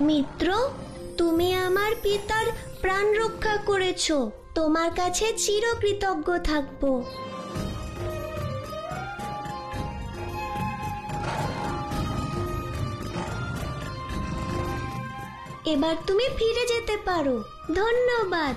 মিত্র, তুমি আমার পিতার প্রাণ রক্ষা করেছো, তোমার কাছে চিরকৃতজ্ঞ থাকবো। এবার তুমি ফিরে যেতে পারো। ধন্যবাদ।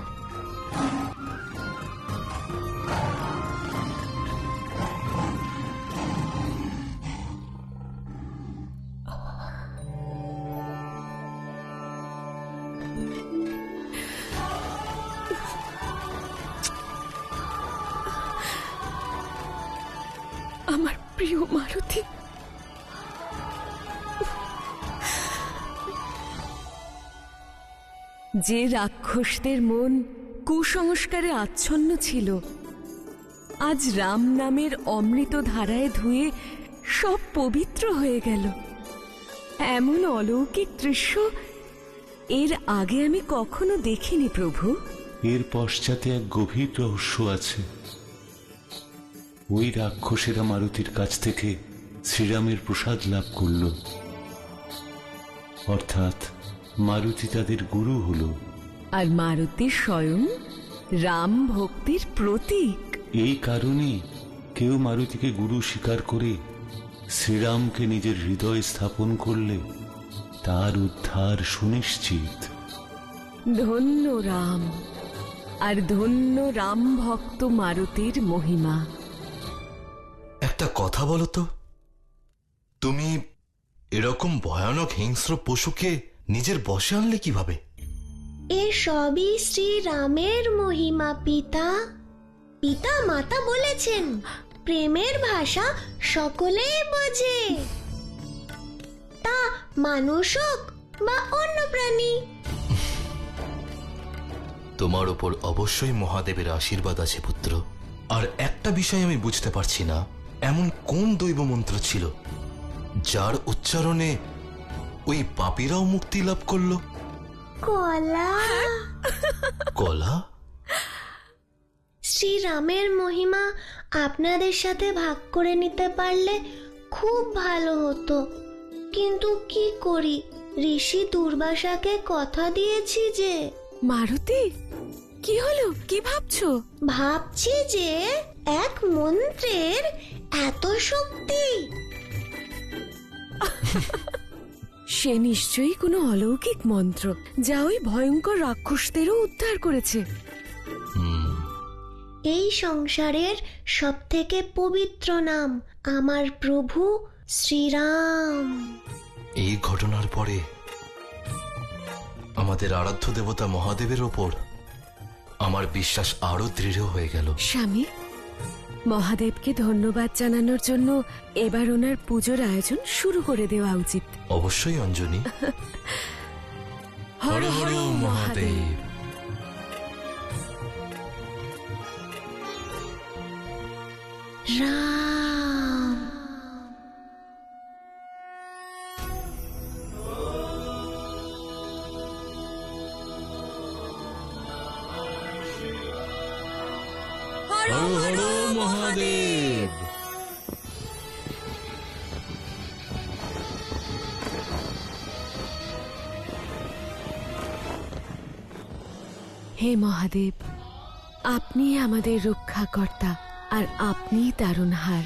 আমার প্রিয় মারুতি, যে রাক্ষসদের মন কুসংস্কারে আচ্ছন্ন ছিল, আজ রাম নামের অমৃত ধারায় ধুয়ে সব পবিত্র হয়ে গেল। এমন অলৌকিক দৃশ্য এর আগে আমি কখনো দেখিনি প্রভু। এর পশ্চাতে এক গভীর রহস্য আছে। ওই রাক্ষসেরা মারুতির কাছ থেকে শ্রীরামের প্রসাদ লাভ করল, অর্থাৎ মারুতি তাদের গুরু হল। আর মারুতি স্বয়ং রাম ভক্তির প্রতীক। এই কারণেই কেউ মারুতিকে গুরু স্বীকার করে শ্রীরামকে নিজের হৃদয়ে স্থাপন করলে তার উদ্ধার সুনিশ্চিত। ধন্য রাম, আর ধন্য রাম ভক্ত মারুতির মহিমা। একটা কথা বলো তো, তুমি এরকম ভয়ানক হিংস্র পশুকে নিজের বশে আনলে কিভাবে? এ সবই শ্রীরামের মহিমা পিতা। পিতা মাতা বলেছেন, প্রেমের ভাষা সকলেই বোঝে, তা মানুষ হোক বা অন্য প্রাণী। তোমার উপর অবশ্যই মহাদেবের আশীর্বাদ আছে পুত্র। আর একটা বিষয় আমি বুঝতে পারছি না, এমন কোন দৈব মন্ত্র ছিল যার উচ্চারণে ওই পাপীরাও মুক্তি লাভ করলো? কলা। কলা? শ্রীরামের মহিমা আপনাদের সাথে ভাগ করে নিতে পারলে খুব ভালো হতো, কিন্তু কি করি, ঋষি দুর্বাসাকে কথা দিয়েছি যে। মারুতি, কি হলো? কি ভাবছো? ভাবছি যে এক মন্ত্রের এত শক্তি। সে নিশ্চয়ই কোনো অলৌকিক মন্ত্র, যা ওই ভয়ঙ্কর রাক্ষসদেরও উদ্ধার করেছে। এই সংসারের সবথেকে পবিত্র নাম আমার প্রভু শ্রীরাম। এই ঘটনার পরে আমাদের আরাধ্য দেবতা মহাদেবের ওপর আমার বিশ্বাস আরো দৃঢ় হয়ে গেল। স্বামী, মহাদেবকে ধন্যবাদ জানানোর জন্য এবার ওনার পুজোর আয়োজন শুরু করে দেওয়া উচিত। অবশ্যই অঞ্জনী। হর হর মহাদেব। রাম। হর হর মহাদেব। হে মহাদেব, আপনি আমাদের রক্ষাকর্তা, আর আপনি তারণহার।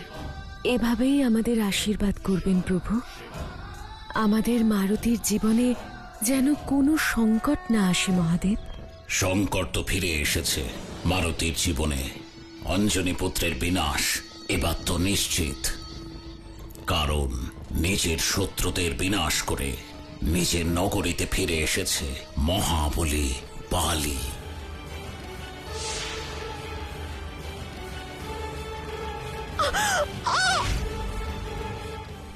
এভাবেই আমাদের আশীর্বাদ করবেন প্রভু। আমাদের মারুতির জীবনে যেন কোনো সংকট না আসে মহাদেব। সংকট তো ফিরে এসেছে মারুতির জীবনে। অঞ্জনী পুত্রের বিনাশ এবার তো নিশ্চিত, কারণ নিজের শত্রুদের বিনাশ করে নিজের নগরীতে ফিরে এসেছে মহাবলী বালি।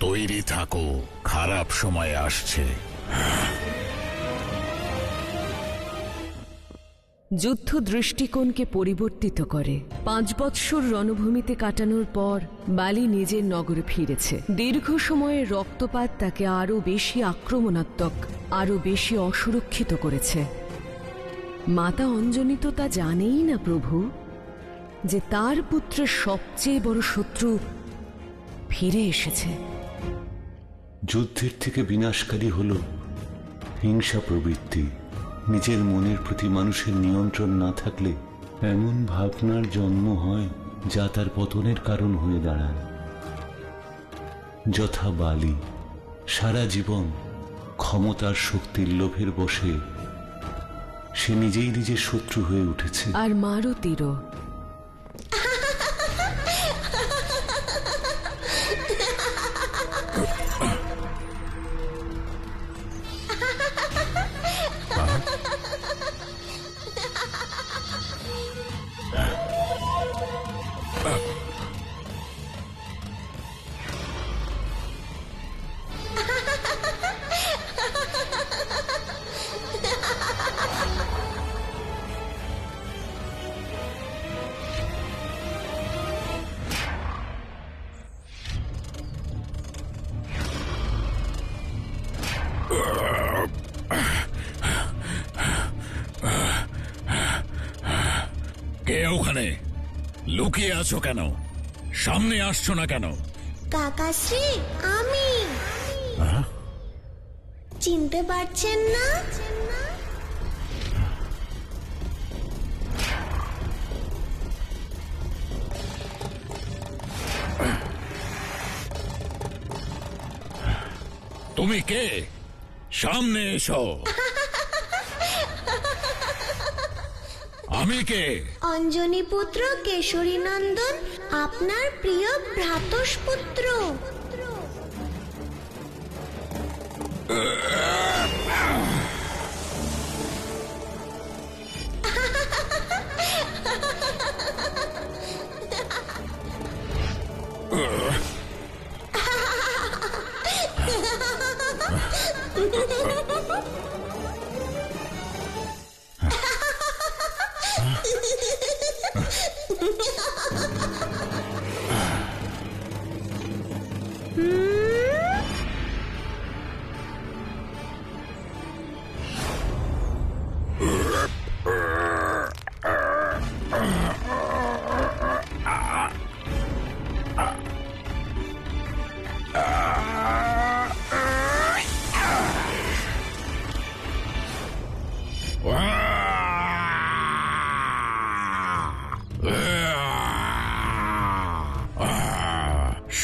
তৈরি থাকো, খারাপ সময় আসছে। যুদ্ধ দৃষ্টিকোণকে পরিবর্তিত করে। 5 বৎসর রণভূমিতে কাটানোর পর বালি নিজের নগরে ফিরেছে। দীর্ঘ সময়ের রক্তপাত তাকে আরো বেশি আক্রমণাত্মক, আরো বেশি অসুরক্ষিত করেছে। মাতা অঞ্জনী তো তা জানেই না প্রভু, যে তার পুত্রের সবচেয়ে বড় শত্রু ফিরে এসেছে। যুদ্ধের থেকে বিনাশকারী হল হিংসা প্রবৃত্তি, নিজের মনের প্রতি মানুষের নিয়ন্ত্রণ না থাকলে এমন ভাবনার জন্ম হয় যা তার পতনের কারণ হয়ে দাঁড়ায়। যথা বালি সারা জীবন ক্ষমতার শক্তির লোভের বশে সে নিজেই নিজের শত্রু হয়ে উঠেছে। আর মারুতিরও। কে ওখানে? লুকিয়ে আছো কেন? সামনে আসছো না কেন? কাকাশ্রী, আমি। চিনতে পারছেন না? তুমি কে? সামনে এসো। আমি কে? অঞ্জনী পুত্র কেশরী নন্দন, আপনার প্রিয় ভ্রাতস্পুত্র।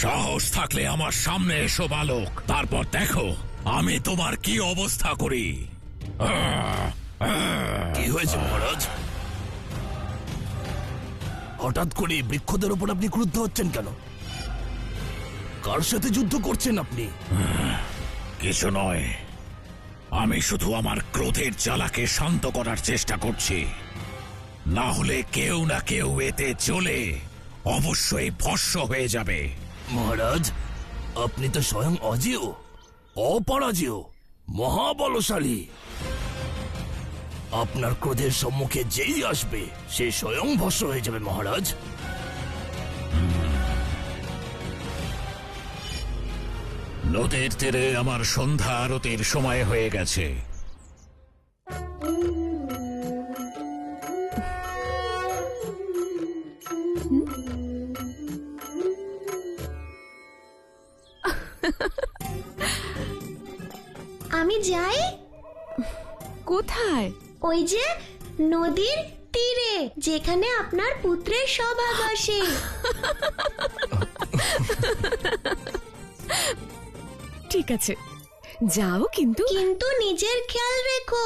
সাহস থাকলে আমার সামনে এসো বালক, তারপর দেখো আমি তোমার কি অবস্থা করি। কি হয়েছে মহারাজ? হঠাৎ করে বৃক্ষদের উপর আপনি ক্রুদ্ধ হচ্ছেন কেন? কার সাথে যুদ্ধ করছেন আপনি? কিছু নয়, আমি শুধু আমার ক্রোধের জ্বালাকে শান্ত করার চেষ্টা করছি। না হলে কেউ না কেউ এতে জ্বলে অবশ্যই ভস্ম হয়ে যাবে। মহারাজ, আপনি তো স্বয়ং অজেয়, অপরাজেয়, মহাবলশালী। আপনার ক্রোধের সম্মুখে যেই আসবে সে স্বয়ং ভস্ম হয়ে যাবে মহারাজ। নদীর তীরে আমার সন্ধ্যা আরতির সময় হয়ে গেছে। আমি যাই। কোথায়? ওই যে নদীর তীরে, যেখানে আপনার পুত্রের সভা বসে। ঠিক আছে, যাও, কিন্তু কিন্তু নিজের খেয়াল রেখো,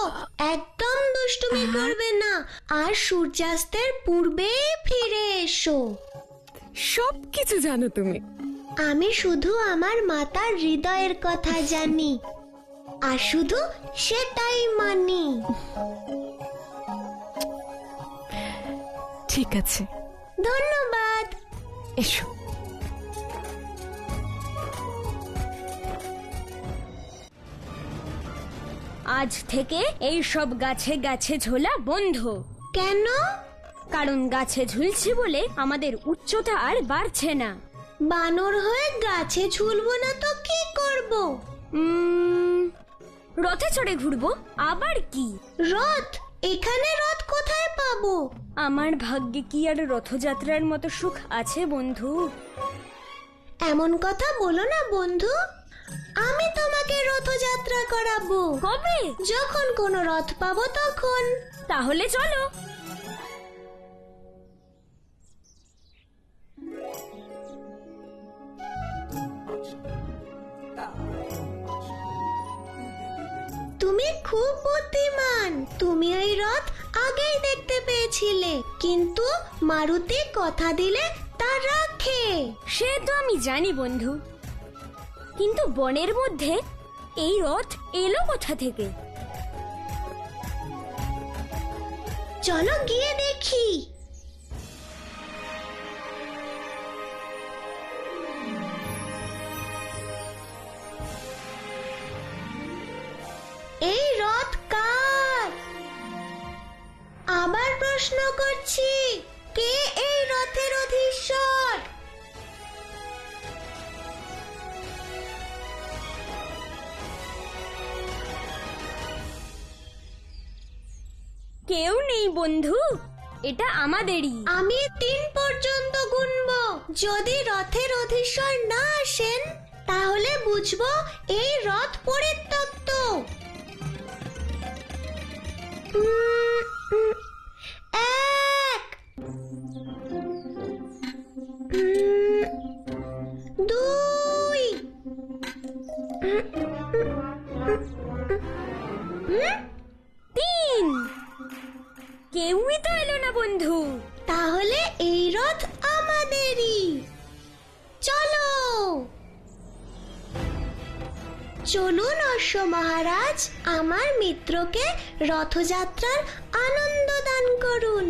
একদম দুষ্টুমি করবে না, আর সূর্যাস্তের পূর্বে ফিরে এসো। সব কিছু জানো তুমি। আমি শুধু আমার মাতার হৃদয়ের কথা জানি, আর শুধু সেটাই মানি। ঠিক আছে, ধন্যবাদ। এসো। আজ থেকে এই সব গাছে গাছে ঝোলা বন্ধ। কেন? কারণ গাছে ঝুলছি বলে আমাদের উচ্চতা আর বাড়ছে না। বানর হয়ে গাছে ঝুলবো না তো কি করব? রথে চড়ে ঘুরবো। আবার কি? রথ? এখানে রথ কোথায় পাবো? আমার ভাগ্যে কি আর রথযাত্রার মতো সুখ আছে বন্ধু? এমন কথা বলো না বন্ধু, আমি তোমাকে রথযাত্রা করাবো। কবে? যখন কোনো রথ পাবো তখন। তাহলে চলো। তুমি খুব বুদ্ধিমান। তুমি ওই রথ আগেই দেখতে পেয়েছিলে, কিন্তু মারুতি কথা দিলে তা রাখে। সে তো আমি জানি বন্ধু, কিন্তু বনের মধ্যে এই রথ এলো কোথা থেকে? চলো গিয়ে দেখি। এই রথ কার? আবার প্রশ্ন করছি, কে এই রথের অধীশ্বর? কেউ নেই বন্ধু, এটা আমাদেরই। আমি 3 পর্যন্ত গুনবো। যদি রথের অধীশ্বর না আসেন, তাহলে বুঝবো এই রথ পরিত্যক্ত। 1 2 3। কেউই তো এলো না বন্ধু। তাহলে এই রথ আমাদেরই। চলো চলুন অশ্ব মহারাজ, আমার মিত্রকে রথযাত্রার আনন্দ দান করুন।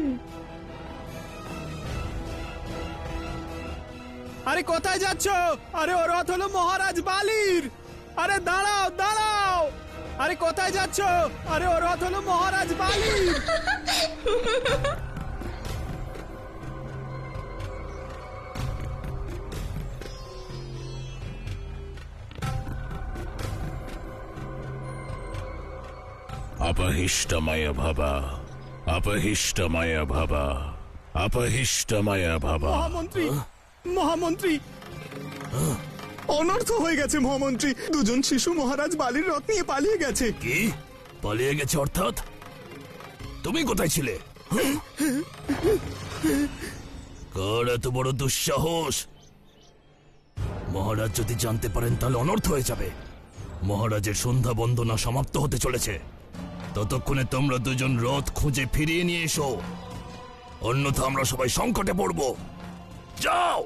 আরে কোথায় যাচ্ছ? আরে ও রথ হলো মহারাজ বালির। আরে দাঁড়াও দাঁড়াও, আরে কোথায় যাচ্ছ? আরে ও রথ হলো মহারাজ বালির। अपहिष्टमय भव, अपहिष्टमय भव, अपहिष्टमय भव। মহামন্ত্রী, মহামন্ত্রী, অনর্থ হয়ে গেছে মহামন্ত্রী। দুজন শিশু মহারাজ বালির রথ নিয়ে পালিয়ে গেছে। কি পালিয়ে গেছে অর্থাৎ? তুমি কোথায় ছিলে? কার এত বড় দুঃসাহস? মহারাজ যদি জানতে পারেন তাহলে অনর্থ হয়ে যাবে। মহারাজের সন্ধ্যা বন্দনা সমাপ্ত হতে চলেছে, ততক্ষণে তোমরা দুজন রথ খুঁজে ফিরিয়ে নিয়ে এসো, অন্যথা আমরা সবাই সংকটে পড়ব। যাও।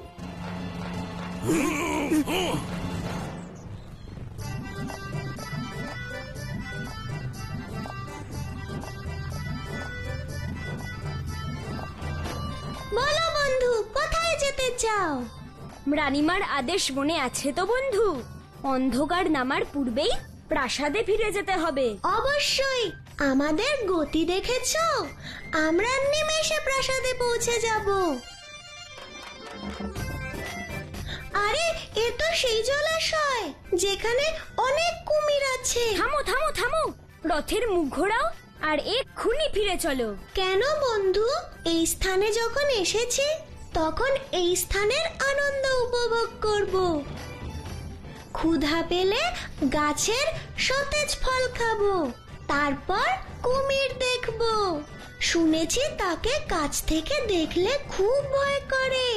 বলো বন্ধু, কোথায় যেতে চাও? রানীমার আদেশ মনে আছে তো বন্ধু? অন্ধকার নামার পূর্বেই প্রাসাদে ফিরে যেতে হবে। অবশ্যই। আমাদের গতি দেখেছো? আমরা নিমেষে প্রাসাদে পৌঁছে যাব। আরে এ তো সেই জলাশয় যেখানে অনেক কুমির আছে। থামো থামো থামো, রথের মুখ ঘোরাও আর এক্ষুনি ফিরে চলো। কেন বন্ধু? এই স্থানে যখন এসেছি তখন এই স্থানের আনন্দ উপভোগ করব। ক্ষুধা পেলে গাছের সতেজ ফল খাবো, তারপর কুমির দেখবো। শুনেছি তাকে কাছ থেকে দেখলে খুব ভয় করে।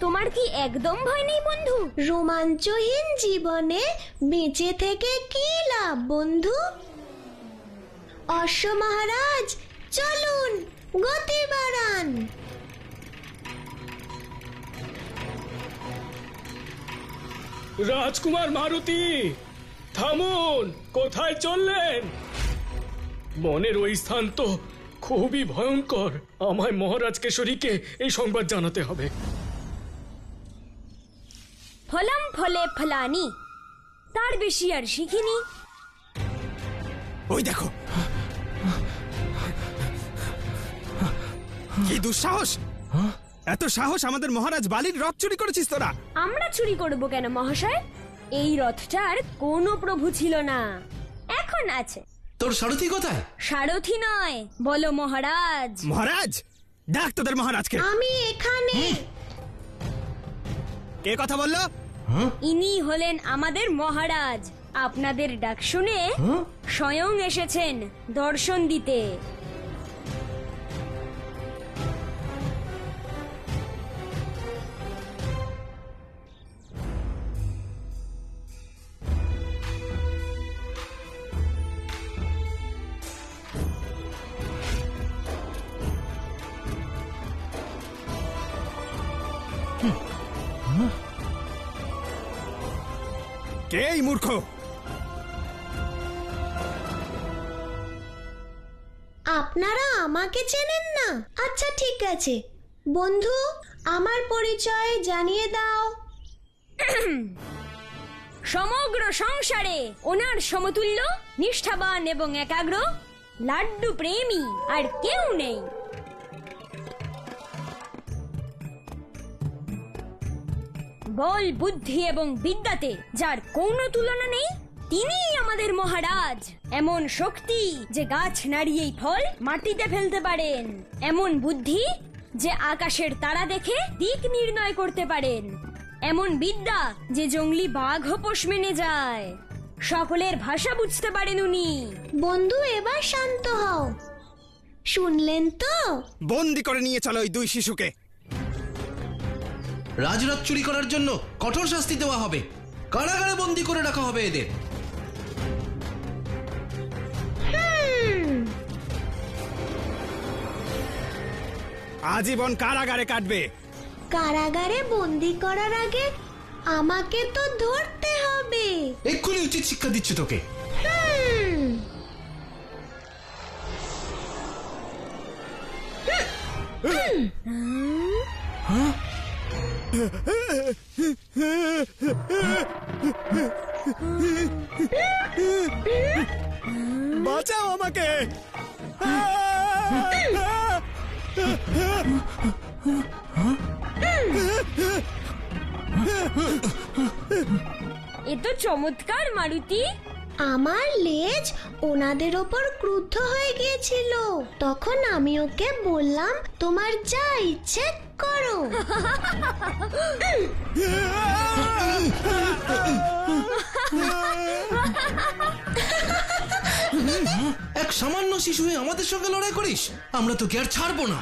তোমার কি একদম ভয় নেই বন্ধু? রোমাঞ্চহীন জীবনে বেঁচে থেকে কি লাভ বন্ধু? অশ্ব মহারাজ, চলুন, গতি বাড়ান। রাজকুমার মারুতি, থামুন। কোথায় চললেন? বনের ওই স্থান তো খুবই ভয়ঙ্কর। আমায় মহারাজ কেশরীকে এই সংবাদ জানাতে হবে। ফলম ফলে ফলানি, তার বেশি আর শিখিনি। ওই দেখো, কি দুঃসাহস! এত সাহস আমাদের মহারাজ বালির রথ চুরি করেছিস তোরা? আমরা চুরি করব কেন মহাশয়? এই রথটার কোনো প্রভু ছিল না, এখন আছে। তোর সারথি কোথায়? সারথি নয়, বলো মহারাজ। মহারাজ, ডাক তোদের মহারাজকে। আমি এখানে। কে কথা বললো? ইনি হলেন আমাদের মহারাজ, আপনাদের ডাক শুনে স্বয়ং এসেছেন দর্শন দিতে। কে এই মূর্খ? আপনারা আমাকে চেনেন না? আচ্ছা ঠিক আছে, বন্ধু আমার পরিচয় জানিয়ে দাও। সমগ্র সংসারে ওনার সমতুল্য, নিষ্ঠাবান এবং একাগ্র, লাড্ডু প্রেমী আর কেউ নেই। বল, বুদ্ধি এবং বিদ্যাতে যার কোনো তুলনা নেই, তিনিই আমাদের মহারাজ। এমন শক্তি যে গাছ নাড়িয়েই ফল মাটিতে ফেলতে পারেন, এমন বুদ্ধি যে আকাশের তারা দেখে দিক নির্ণয় করতে পারেন, এমন বিদ্যা যে জঙ্গলি বাঘও পোষ মেনে যায়। সকলের ভাষা বুঝতে পারেন উনি। বন্ধু এবার শান্ত হও, শুনলেন তো? বন্দি করে নিয়ে চলো ওই দুই শিশুকে। রাজরাত চুরি করার জন্য কঠোর শাস্তি দেওয়া হবে, কারাগারে বন্দি করে রাখা হবে এদের। আজীবন কারাগারে কাটবে। কারাগারে বন্দি করার আগে আমাকে তো ধরতে হবে। এক্ষুনি উচিত শিক্ষা দিচ্ছে তোকে। বাঁচাও আমাকে। এ তো চমৎকার, মারুতি। আমার লেজ ওনাদের ওপর ক্রুদ্ধ হয়ে গিয়েছিল, তখন আমি ওকে বললাম তোমার যা ইচ্ছে করো। এক সামান্য শিশু হয়ে আমাদের সঙ্গে লড়াই করিস? আমরা তোকে আর ছাড়বো না।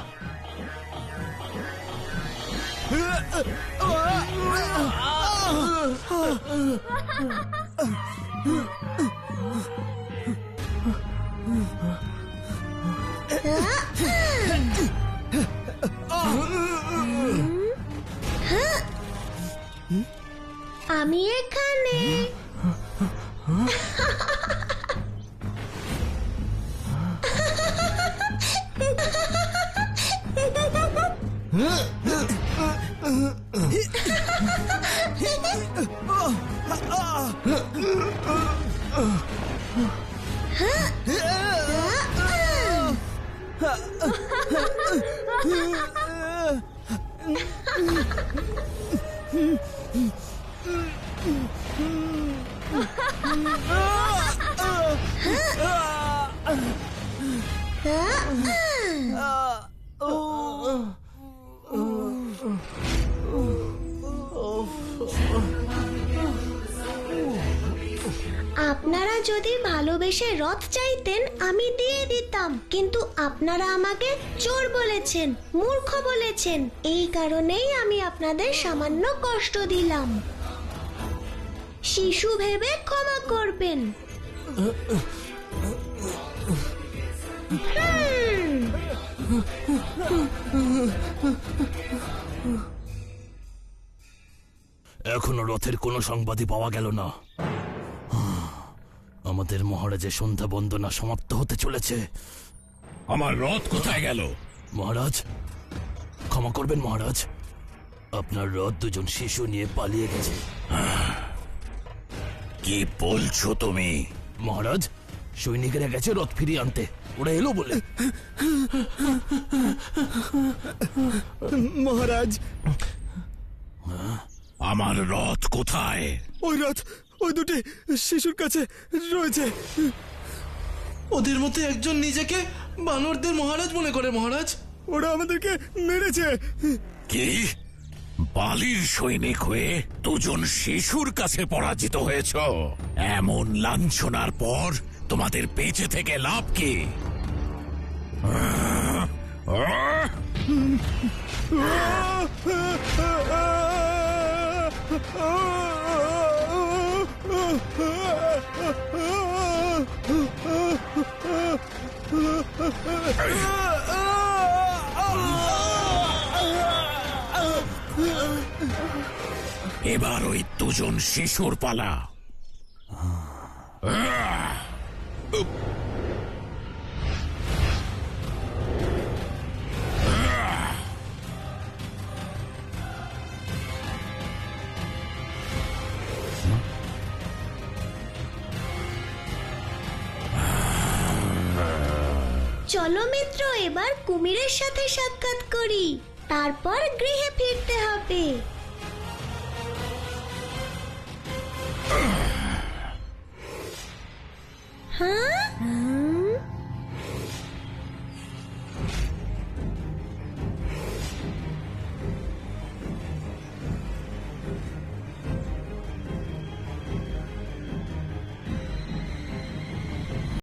আমি এখানে। আপনারা যদি ভালোবেসে রথ চাইতেন আমি দিয়ে দিতাম, কিন্তু আপনারা আমাকে চোর বলেছেন, মূর্খ বলেছেন, এই কারণেই আমি আপনাদের সামান্য কষ্ট দিলাম। শিশু ভেবে ক্ষমা করবেন। এখনো রথের কোনো সংবাদই পাওয়া গেল না। আমাদের মহারাজের সন্ধ্যা বন্দনা সমাপ্ত হতে চলেছে। আমার রথ কোথায় গেল? মহারাজ, ক্ষমা করবেন মহারাজ, আপনার রথ দুজন শিশু নিয়ে পালিয়ে গেছে। কি বলছো তুমি? মহারাজ, সৈনিকেরা গেছে রথ ফিরিয়ে আনতে, ওরা এলো বলে। মহারাজ, আমার রথ কোথায়? ওই রথ ওই দুটি শিশুর কাছে রয়েছে। ওদের মধ্যে একজন নিজেকে বানরদের মহারাজ মনে করে। মহারাজ, ওরা আমাদেরকে মেরেছে। কি বালির সৈনিক হয়ে দুজন শিশুর কাছে পরাজিত হয়েছ। এমন লাঞ্ছনার পর তোমাদের বেঁচে থেকে লাভ কি? এবার ওই দুজন শিশুর পালা। চলো মিত্র, এবার কুমিরের সাথে সাক্ষাৎ করি, তারপর গৃহে ফিরতে হবে। হ্যাঁ,